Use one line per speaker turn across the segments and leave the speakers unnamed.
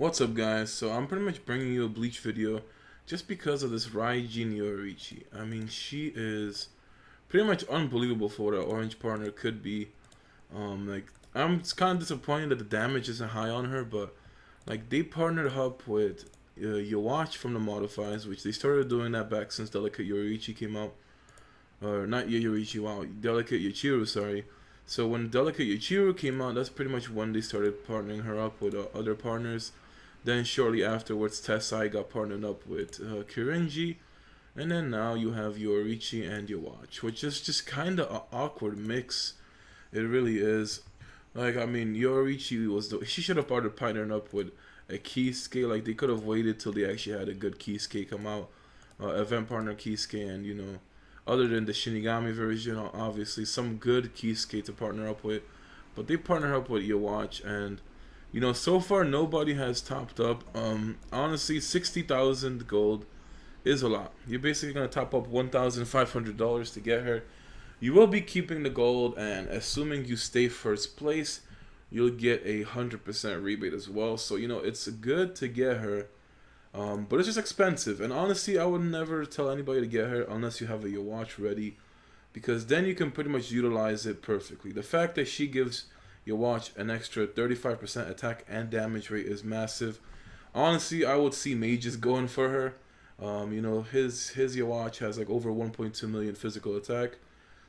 What's up, guys? So I'm pretty much bringing you a Bleach video just because of this Raijin Yoruichi. I mean, she is pretty much unbelievable for what an orange partner could be. I'm kind of disappointed that the damage isn't high on her, but like they partnered up with Yoruichi from the Modifies, which they started doing that back since Delicate Yoruichi came out, or not Yoruichi, wow, Delicate Yachiru, sorry. So when Delicate Yachiru came out, that's pretty much when they started partnering her up with other partners. Then shortly afterwards, Tessai got partnered up with Kirinji, and then now you have Yoruichi and Yoruichi, which is just kind of an awkward mix. It really is. Like, I mean, Yoruichi she should have partnered up with a Kisuke. Like, they could have waited till they actually had a good Kisuke come out, event partner Kisuke, and other than the Shinigami version, obviously some good Kisuke to partner up with, but they partner up with Yoruichi, and so far nobody has topped up. Honestly, 60,000 gold is a lot. You're basically gonna top up $1,500 to get her. You will be keeping the gold, and assuming you stay first place, you'll get 100% rebate as well. So it's good to get her, but it's just expensive. And honestly, I would never tell anybody to get her unless you have your watch ready, because then you can pretty much utilize it perfectly. The fact that she gives your watch an extra 35% attack and damage rate is massive. Honestly, I would see mages going for her. His your watch has like over 1.2 million physical attack,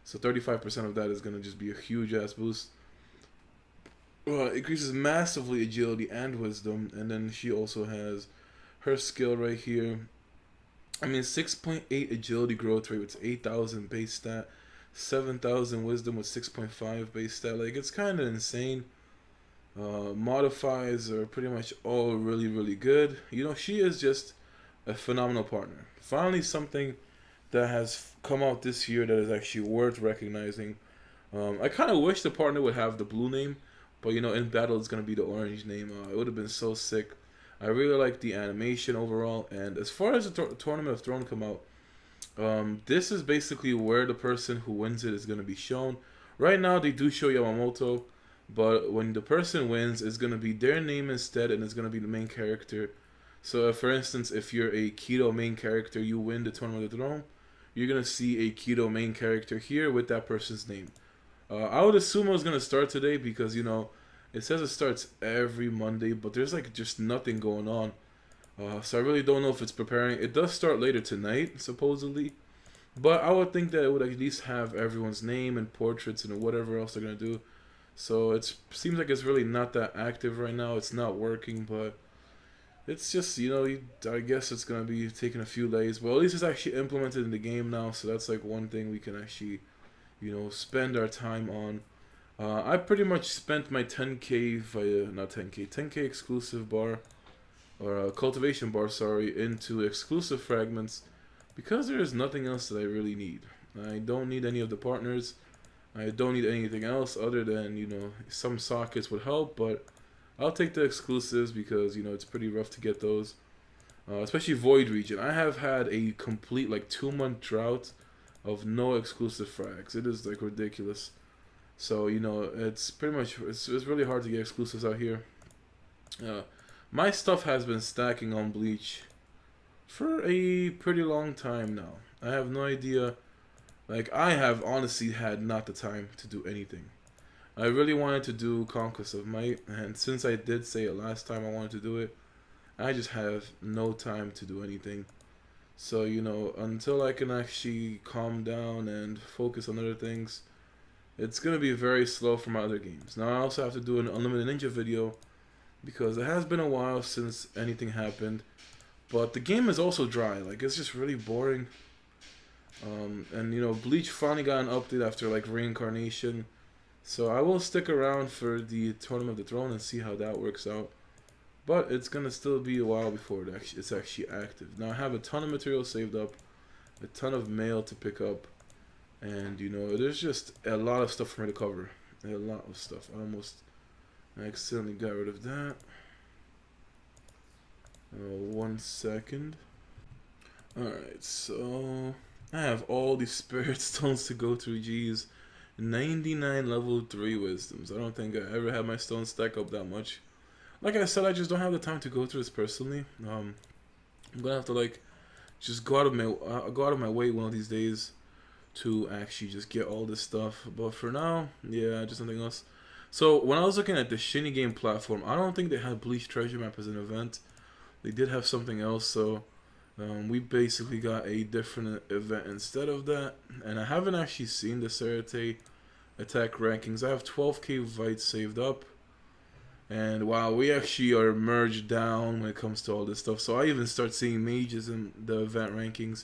so 35% of that is gonna just be a huge ass boost. Increases massively agility and wisdom, and then she also has her skill right here. I mean, 6.8 agility growth rate with 8,000 base stat, 7,000 wisdom with 6.5 base stat. Like, it's kind of insane. Modifies are pretty much all really, really good. She is just a phenomenal partner. Finally, something that has come out this year that is actually worth recognizing. I kind of wish the partner would have the blue name, but in battle it's going to be the orange name. It would have been so sick. I really like the animation overall, and as far as the Tournament of Throne come out, this is basically where the person who wins it is going to be shown. Right now they do show Yamamoto, but when the person wins, it's going to be their name instead, and it's going to be the main character. So if, for instance, if you're a Kido main character, you win the Tournament of the Throne, you're going to see a Kido main character here with that person's name. I would assume it was going to start today because, it says it starts every Monday, but there's like just nothing going on. So I really don't know if it's preparing. It does start later tonight, supposedly. But I would think that it would at least have everyone's name and portraits and whatever else they're going to do. So it seems like it's really not that active right now. It's not working, but it's just, I guess it's going to be taking a few days. Well, at least it's actually implemented in the game now. So that's like one thing we can actually, spend our time on. I pretty much spent my 10k via, not 10k, 10k exclusive bar, or cultivation bar, sorry, into exclusive fragments, because there is nothing else that I really need. I don't need any of the partners. I don't need anything else other than, some sockets would help, but I'll take the exclusives because, it's pretty rough to get those. Especially Void Region. I have had a complete, 2-month drought of no exclusive frags. It is, ridiculous. So, it's pretty much, it's really hard to get exclusives out here. My stuff has been stacking on Bleach for a pretty long time now. I have no idea. I have honestly had not the time to do anything. I really wanted to do Conquest of Might, and since I did say it last time I wanted to do it, I just have no time to do anything. So, until I can actually calm down and focus on other things, it's going to be very slow for my other games. Now, I also have to do an Unlimited Ninja video because it has been a while since anything happened. But the game is also dry. It's just really boring. And, Bleach finally got an update after, Reincarnation. So I will stick around for the Tournament of the Throne and see how that works out. But it's going to still be a while before it's actually active. Now, I have a ton of material saved up. A ton of mail to pick up. And, there's just a lot of stuff for me to cover. A lot of stuff. I almost accidentally got rid of that. 1 second. Alright, so I have all these spirit stones to go through. Geez. 99 level 3 wisdoms. I don't think I ever had my stones stack up that much. like I said, I just don't have the time to go through this personally. I'm gonna have to like just go out of my way one of these days to actually just get all this stuff. But for now, yeah, just something else. So when I was looking at the Shinny Game platform, I don't think they had Bleach Treasure Map as an event. They did have something else, so we basically got a different event instead of that. And I haven't actually seen the Serete attack rankings. I have 12k Vites saved up. And wow, we actually are merged down when it comes to all this stuff. So I even start seeing mages in the event rankings,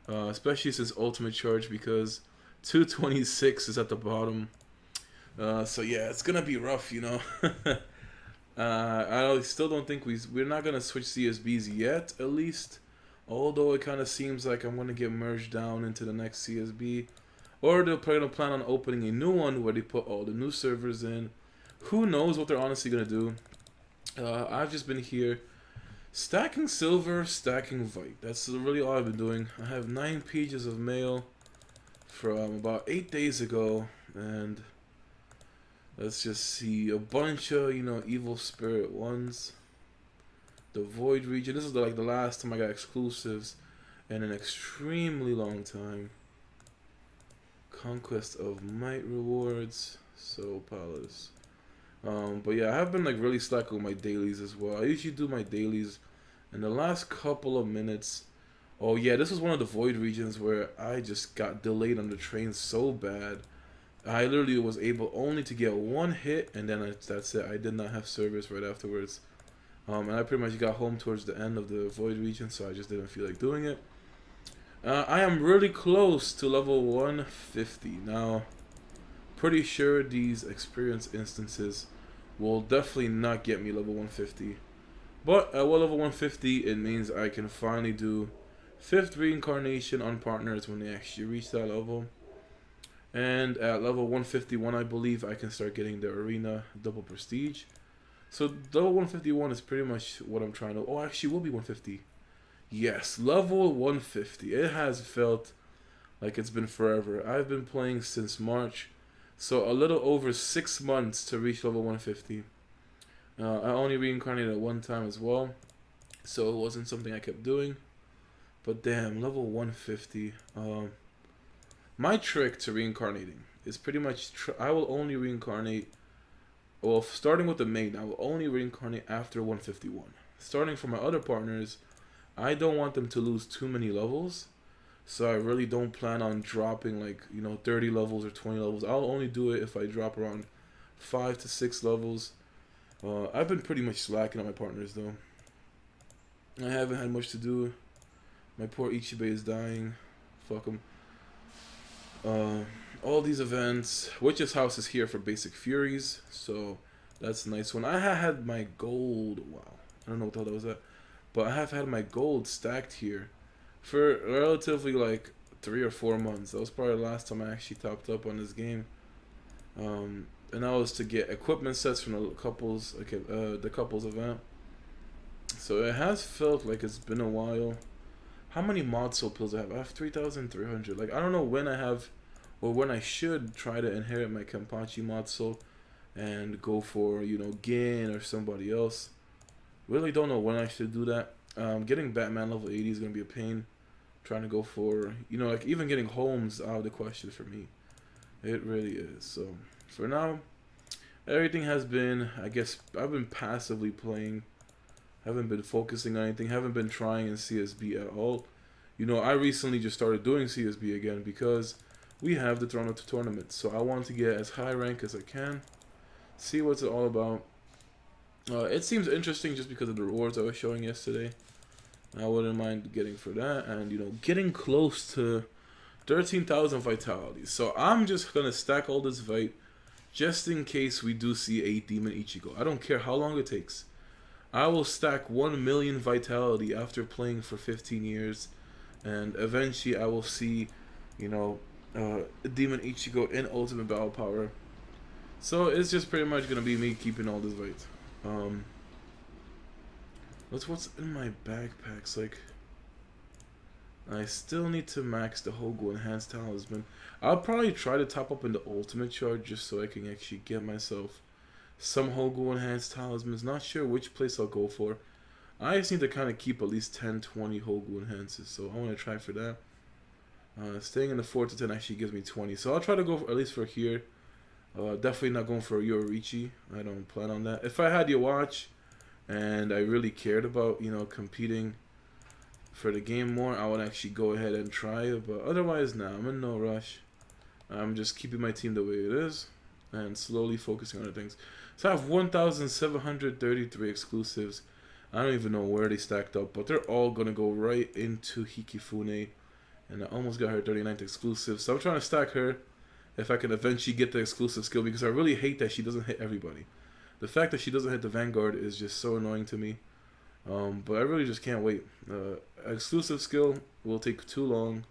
especially since Ultimate Charge, because 226 is at the bottom. So yeah, it's gonna be rough, you know. I still don't think we're not gonna switch CSBs yet, at least. Although it kind of seems like I'm gonna get merged down into the next CSB, or they're probably gonna plan on opening a new one where they put all the new servers in. Who knows what they're honestly gonna do? I've just been here stacking silver, stacking Vite. That's really all I've been doing. I have 9 pages of mail from about 8 days ago, and let's just see a bunch of evil spirit ones. The Void region. This is like the last time I got exclusives in an extremely long time. Conquest of Might rewards. Soul Palace. But yeah, I have been like really slacking with my dailies as well. I usually do my dailies in the last couple of minutes. Oh yeah, this was one of the Void regions where I just got delayed on the train so bad. I literally was able only to get one hit, and then that's it. I did not have service right afterwards. And I pretty much got home towards the end of the Void region, so I just didn't feel like doing it. I am really close to level 150 now. Pretty sure these experience instances will definitely not get me level 150. But at level 150, it means I can finally do 5th reincarnation on partners when they actually reach that level. And at level 151, I believe I can start getting the arena double prestige. So level 151 is pretty much what I'm trying to... Oh, actually, will be 150. Yes, level 150. It has felt like it's been forever. I've been playing since March, so a little over 6 months to reach level 150. I only reincarnated one time as well, so it wasn't something I kept doing. But damn, level 150. My trick to reincarnating is pretty much... I will only reincarnate... Well, starting with the main, I will only reincarnate after 151. Starting from my other partners, I don't want them to lose too many levels. So I really don't plan on dropping like, 30 levels or 20 levels. I'll only do it if I drop around 5 to 6 levels. I've been pretty much slacking on my partners though. I haven't had much to do. My poor Ichibe is dying. Fuck him. All these events. Witch's House is here for basic furies, so that's a nice one. I had my gold. Wow, I don't know what the hell that was at, but I have had my gold stacked here for relatively like 3 or 4 months. That was probably the last time I actually topped up on this game. And that was to get equipment sets from the couples, the couples event. So it has felt like it's been a while. How many mod soul pills I have? I have 3,300. Like, I don't know when I have, or when I should try to inherit my Kenpachi mod soul and go for, Gin or somebody else. Really don't know when I should do that. Getting Batman level 80 is going to be a pain. Trying to go for, like even getting Holmes out of the question for me. It really is. So, for now, everything has been, I guess, I've been passively playing. Haven't been focusing on anything. Haven't been trying in CSB at all. I recently just started doing CSB again because we have the Toronto tournament. So I want to get as high rank as I can. See what's it all about. It seems interesting just because of the rewards I was showing yesterday. I wouldn't mind getting for that. And, getting close to 13,000 vitality. So I'm just going to stack all this Vite just in case we do see a Demon Ichigo. I don't care how long it takes. I will stack 1 million vitality after playing for 15 years, and eventually I will see, Demon Ichigo in Ultimate Battle Power. So it's just pretty much gonna be me keeping all this Vite. What's in my backpacks? Like, I still need to max the Hogo Enhanced Talisman. I'll probably try to top up in the Ultimate Charge just so I can actually get myself some Hogu enhanced talismans. Not sure which place I'll go for. I just need to kind of keep at least 10, 20 Hogu enhances, so I want to try for that. Staying in the 4 to 10 actually gives me 20, so I'll try to go for, at least for here. Definitely not going for a Yoruichi. I don't plan on that. If I had your watch and I really cared about, you know, competing for the game more, I would actually go ahead and try it. But otherwise, nah, I'm in no rush. I'm just keeping my team the way it is and slowly focusing on other things. So I have 1,733 exclusives. I don't even know where they stacked up, but they're all going to go right into Hikifune. And I almost got her 39th exclusive. So I'm trying to stack her if I can eventually get the exclusive skill, because I really hate that she doesn't hit everybody. The fact that she doesn't hit the Vanguard is just so annoying to me. But I really just can't wait. Exclusive skill will take too long.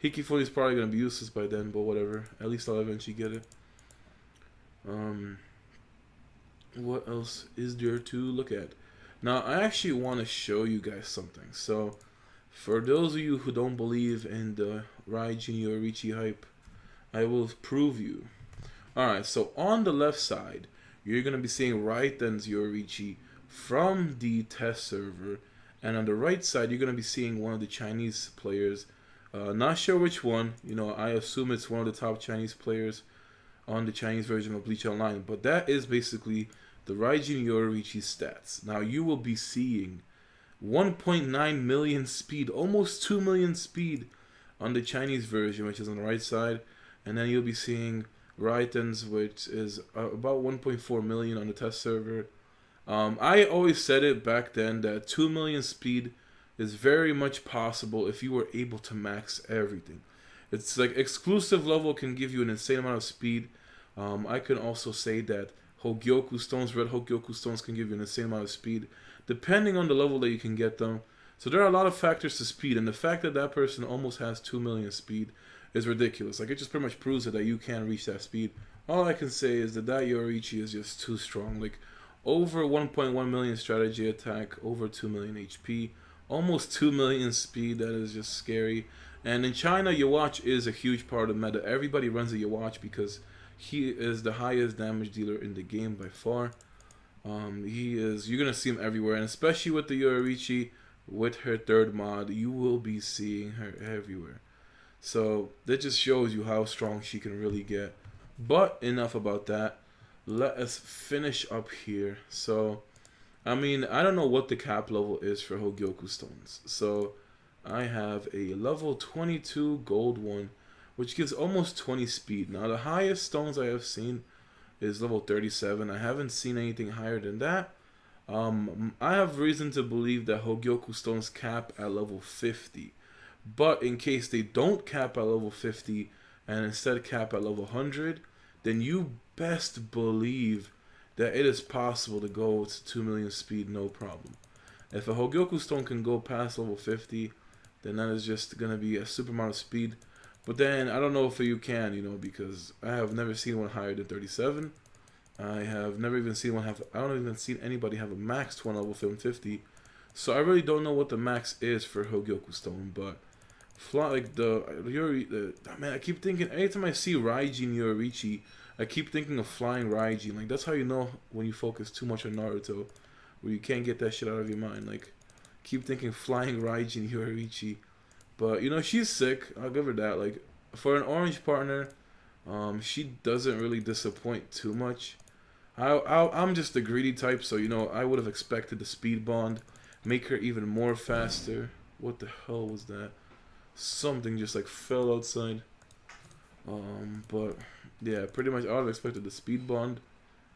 Hikifune is probably going to be useless by then, but whatever. At least I'll eventually get it. What else is there to look at? Now, I actually want to show you guys something. So, for those of you who don't believe in the Raijin Yoruichi hype, I will prove you. Alright, so on the left side, you're going to be seeing Raiden's Yoruichi from the test server. And on the right side, you're going to be seeing one of the Chinese players. Not sure which one. You know, I assume it's one of the top Chinese players on the Chinese version of Bleach Online. But that is basically the Raijin Yoruichi stats. Now, you will be seeing 1.9 million speed, almost 2 million speed on the Chinese version, which is on the right side. And then you'll be seeing Raiden's, which is about 1.4 million on the test server. I always said it back then that 2 million speed is very much possible if you were able to max everything. It's like exclusive level can give you an insane amount of speed. I can also say that Hogyoku stones, red Hogyoku stones, can give you an insane amount of speed, depending on the level that you can get them. So there are a lot of factors to speed, and the fact that that person almost has 2 million speed is ridiculous. Like, it just pretty much proves that you can reach that speed. All I can say is that Yoruichi is just too strong. Like, over 1.1 million strategy attack, over 2 million HP, almost 2 million speed. That is just scary. And in China, Yawatch is a huge part of meta. Everybody runs a Yawatch because he is the highest damage dealer in the game by far. You're gonna see him everywhere, and especially with the Yoruichi, with her third mod, you will be seeing her everywhere. So that just shows you how strong she can really get. But enough about that. Let us finish up here. So, I mean, I don't know what the cap level is for Hogyoku stones. So, I have a level 22 gold one, which gives almost 20 speed. Now, the highest stones I have seen is level 37. I haven't seen anything higher than that. I have reason to believe that Hogyoku stones cap at level 50. But in case they don't cap at level 50 and instead cap at level 100, then you best believe that it is possible to go to 2 million speed no problem. If a Hogyoku stone can go past level 50, then that is just going to be a super amount of speed. But then I don't know if you can, you know, because I have never seen one higher than 37. I have never even seen one have, I don't even seen anybody have a max one level 50. So I really don't know what the max is for Hogyoku stone, but like man, I keep thinking, anytime I see Raijin Yoruichi, I keep thinking of flying Raijin. Like, that's how you know when you focus too much on Naruto, where you can't get that shit out of your mind. Like, keep thinking flying Raijin Yoruichi. But, you know, she's sick. I'll give her that. Like, for an orange partner, she doesn't really disappoint too much. I'm just the greedy type, so, you know, I would have expected the speed bond, make her even more faster. What the hell was that? Something just like fell outside. But yeah, pretty much I would have expected the speed bond.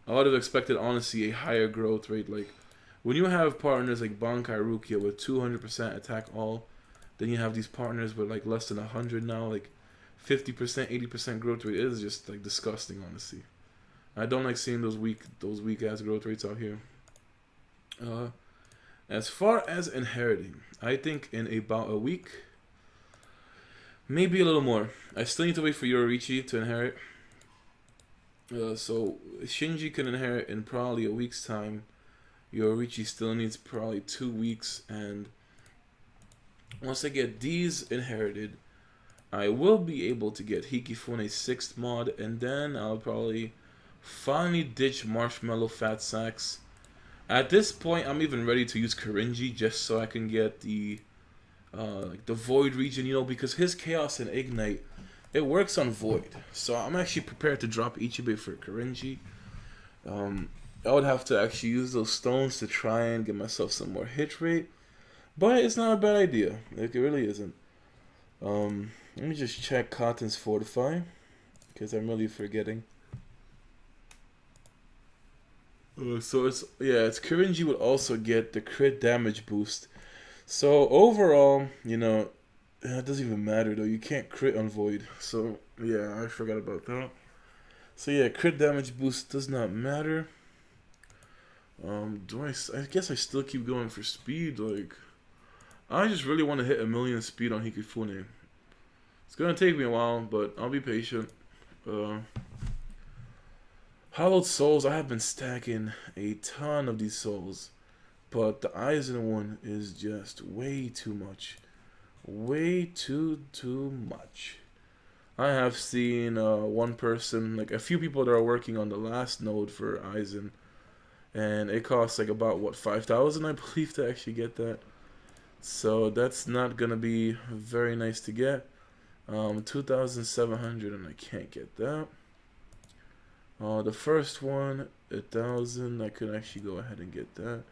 I would have expected, honestly, a higher growth rate. Like, when you have partners like Bankai Rukia with 200% attack all, then you have these partners with like less than 100 now, like 50%, 80% growth rate. It is just like disgusting, honestly. I don't like seeing those weak ass growth rates out here. As far as inheriting, I think in about a week, maybe a little more. I still need to wait for Yoruichi to inherit. So Shinji can inherit in probably a week's time. Yoruichi still needs probably 2 weeks, and once I get these inherited, I will be able to get Hikifune's 6th mod, and then I'll probably Finally ditch Marshmallow Fat Sacks. At this point, I'm even ready to use Korinji just so I can get the like the Void region, you know, because his Chaos and Ignite, it works on Void. So I'm actually prepared to drop Ichibe for Korinji. I would have to actually use those stones to try and get myself some more hit rate. But it's not a bad idea. Like, it really isn't. Let me just check Cotton's Fortify, because I'm really forgetting. So it's Kirinji would also get the crit damage boost. So overall, you know, it doesn't even matter though. You can't crit on Void. So yeah, I forgot about that. So yeah, crit damage boost does not matter. I guess I still keep going for speed. Like, I just really want to hit 1,000,000 speed on Hikifune. It's gonna take me a while, but I'll be patient. Hollowed Souls, I have been stacking a ton of these souls, but the Aizen one is just way too much. Way too much. I have seen one person, like a few people that are working on the last node for Aizen, and it costs like about, what, 5,000 I believe to actually get that. So that's not gonna be very nice to get. 2,700 and I can't get that. The first one, 1,000, I could actually go ahead and get that.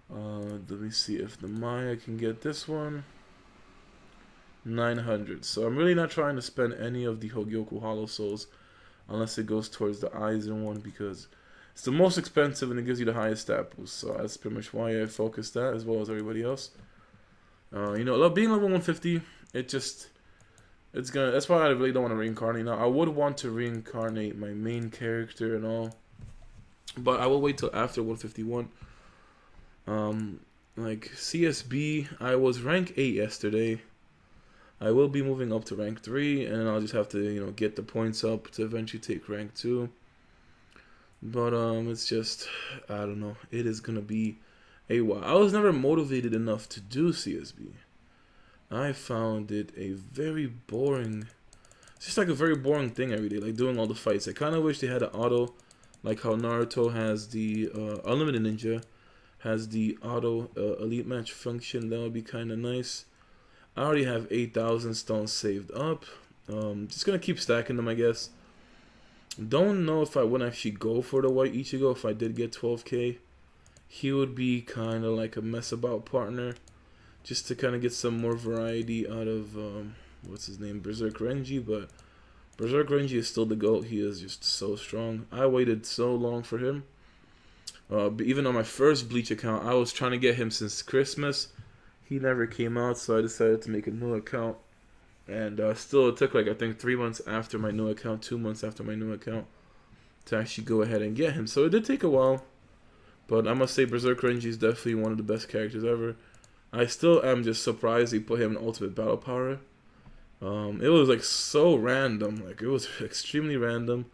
Let me see if the Maya can get this one. 900. So I'm really not trying to spend any of the Hogyoku Hollow Souls unless it goes towards the Aizen one, because it's the most expensive and it gives you the highest stat boost. So that's pretty much why I focus that as well as everybody else. You know, being level 150, that's why I really don't want to reincarnate now. I would want to reincarnate my main character and all, but I will wait till after 151. Like CSB, I was rank 8 yesterday. I will be moving up to rank 3, and I'll just have to, you know, get the points up to eventually take rank 2. But it's just, I don't know. It is gonna be a while. I was never motivated enough to do CSB. I found it a very boring, it's just like a very boring thing every day, like doing all the fights. I kind of wish they had an auto, like how Naruto has the Unlimited Ninja has the auto elite match function. That would be kind of nice. I already have 8,000 stones saved up. Just gonna keep stacking them, I guess. Don't know if I would actually go for the white Ichigo if I did get 12k. He would be kind of like a mess about partner, just to kind of get some more variety out of, what's his name, Berserk Renji. But Berserk Renji is still the GOAT. He is just so strong. I waited so long for him. Even on my first Bleach account, I was trying to get him since Christmas. He never came out, so I decided to make a new account. And still, it took like, I think 3 months after my new account, 2 months after my new account, to actually go ahead and get him. So it did take a while. But I must say, Berserk Renji is definitely one of the best characters ever. I still am just surprised they put him in Ultimate Battle Power. It was like so random. Like, it was extremely random.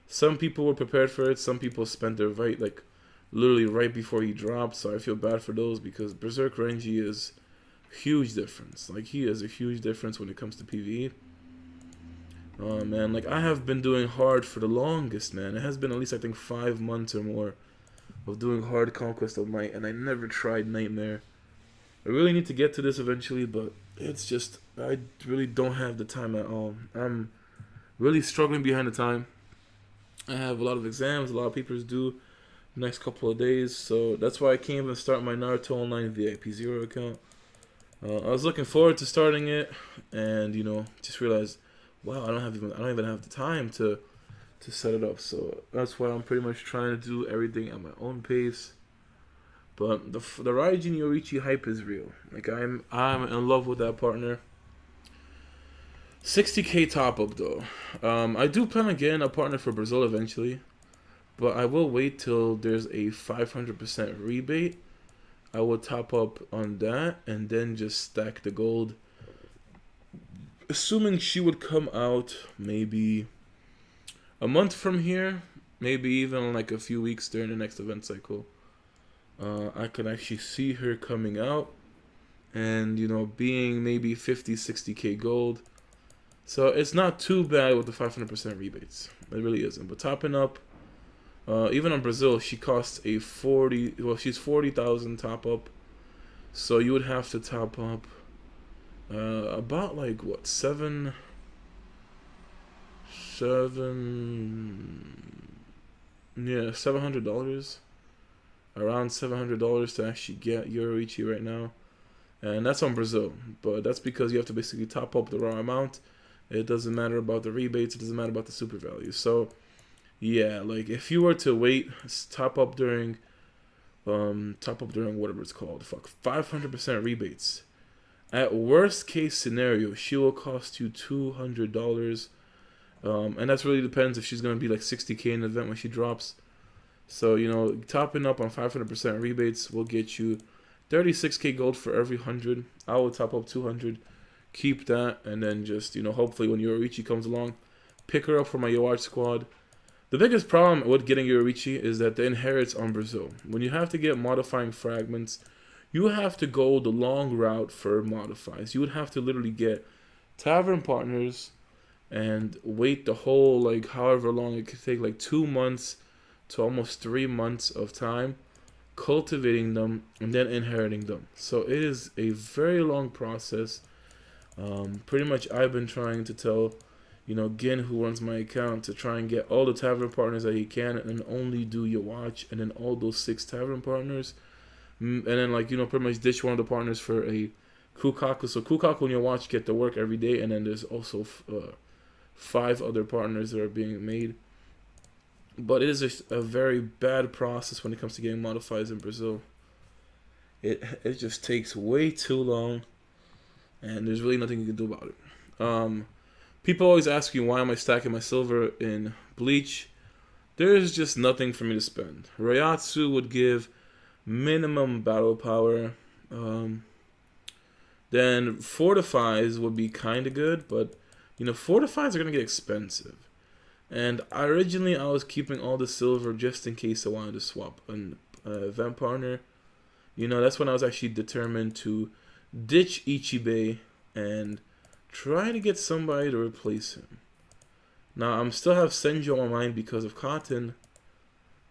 Some people were prepared for it. Some people spent their fight like literally right before he dropped. So I feel bad for those, because Berserk Renji is huge difference. Like, he is a huge difference when it comes to PvE. Man, like, I have been doing hard for the longest, man. It has been at least, I think, 5 months or more of doing hard Conquest of Might, and I never tried Nightmare. I really need to get to this eventually, but it's just, I really don't have the time at all. I'm really struggling behind the time. I have a lot of exams, a lot of papers due the next couple of days, so that's why I can't even start my Naruto Online VIP 0 account. I was looking forward to starting it, and, you know, just realized, wow, I don't even have the time to set it up. So that's why I'm pretty much trying to do everything at my own pace. But the Raijin Yoruichi hype is real. Like, I'm in love with that partner. 60k top up though. I do plan on getting a partner for Brazil eventually, but I will wait till there's a 500% rebate. I will top up on that and then just stack the gold. Assuming she would come out maybe a month from here, maybe even like a few weeks during the next event cycle. I could actually see her coming out and, you know, being maybe 50, 60k gold. So it's not too bad with the 500% rebates. It really isn't. But topping up, even on Brazil, she costs a 40. Well, she's 40,000 top up. So you would have to top up about like what $700, around $700 to actually get Yoruichi right now, and that's on Brazil. But that's because you have to basically top up the raw amount. It doesn't matter about the rebates. It doesn't matter about the super value. So yeah, like if you were to wait, top up during whatever it's called, 500% rebates. At worst case scenario, she will cost you $200. And that's really depends if she's gonna be like 60K in the event when she drops. So topping up on 500% rebates will get you 36K gold for every 100. I will top up 200, keep that, and then just hopefully when Yoruichi comes along, pick her up for my Yoruichi squad. The biggest problem with getting Yoruichi is that the inherits on Brazil. When you have to get modifying fragments, you have to go the long route for modifies. You would have to literally get tavern partners and wait the whole, like, however long it could take, like 2 months to almost 3 months of time, cultivating them and then inheriting them. So it is a very long process. Pretty much I've been trying to tell, Gin, who runs my account, to try and get all the tavern partners that he can and only do your watch and then all those 6 tavern partners. And then, like, pretty much ditch one of the partners for a Kukaku. So Kukaku and your watch get to work every day, and then there's also 5 other partners that are being made. But it is a very bad process when it comes to getting modifiers in Brazil. It just takes way too long, and there's really nothing you can do about it. People always ask me, why am I stacking my silver in Bleach? There is just nothing for me to spend. Rayatsu would give minimum battle power. Then fortifies would be kind of good, but fortifies are gonna get expensive. And originally I was keeping all the silver just in case I wanted to swap an event partner. That's when I was actually determined to ditch Ichibei and try to get somebody to replace him. Now I'm still have Senju on my mind because of Cotton,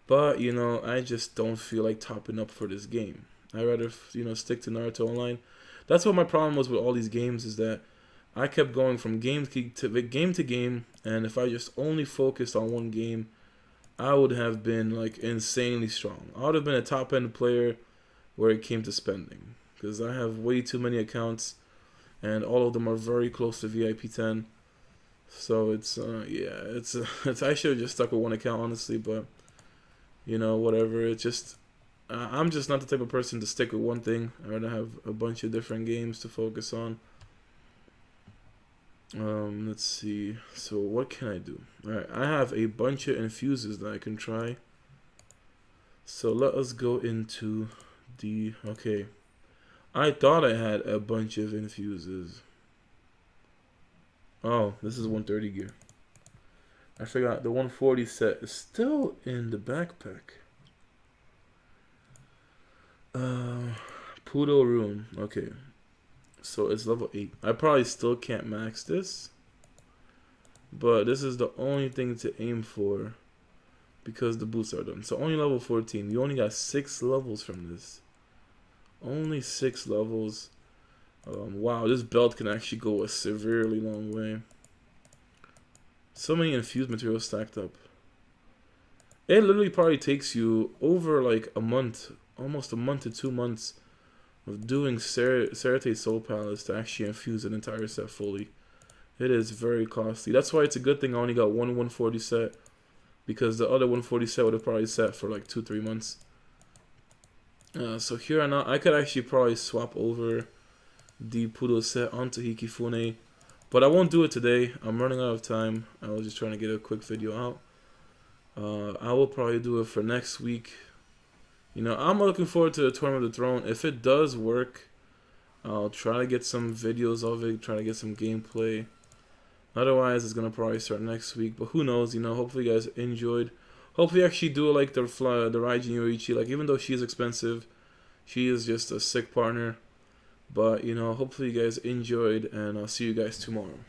but I just don't feel like topping up for this game. I'd rather stick to Naruto Online. That's what my problem was with all these games, is that I kept going from game to game, and if I just only focused on one game, I would have been like insanely strong. I would have been a top end player where it came to spending, because I have way too many accounts, and all of them are very close to VIP 10. So it's I should have just stuck with one account, honestly, but whatever. It's just I'm just not the type of person to stick with one thing. I'd rather have a bunch of different games to focus on. Let's see. So what can I do? Alright, I have a bunch of infuses that I can try. So let us go into the... Okay. I thought I had a bunch of infuses. Oh, this is 130 gear. I forgot the 140 set is still in the backpack. Pudo room. Okay. So it's level 8. I probably still can't max this, but this is the only thing to aim for because the boots are done. So only level 14. You only got 6 levels from this. Only 6 levels. Wow, this belt can actually go a severely long way. So many infused materials stacked up. It literally probably takes you over like a month, almost a month to 2 months of doing Serete Soul Palace to actually infuse an entire set fully. It is very costly. That's why it's a good thing I only got one 140 set, because the other 140 set would have probably set for like 2-3 months. So here and now, I could actually probably swap over the Pudo set onto Hikifune, but I won't do it today. I'm running out of time. I was just trying to get a quick video out. I will probably do it for next week. I'm looking forward to the Tournament of the Throne. If it does work, I'll try to get some videos of it, try to get some gameplay. Otherwise, it's going to probably start next week. But who knows, hopefully you guys enjoyed. Hopefully you actually do like the Raijin Yoruichi. Like, even though she is expensive, she is just a sick partner. But, hopefully you guys enjoyed, and I'll see you guys tomorrow.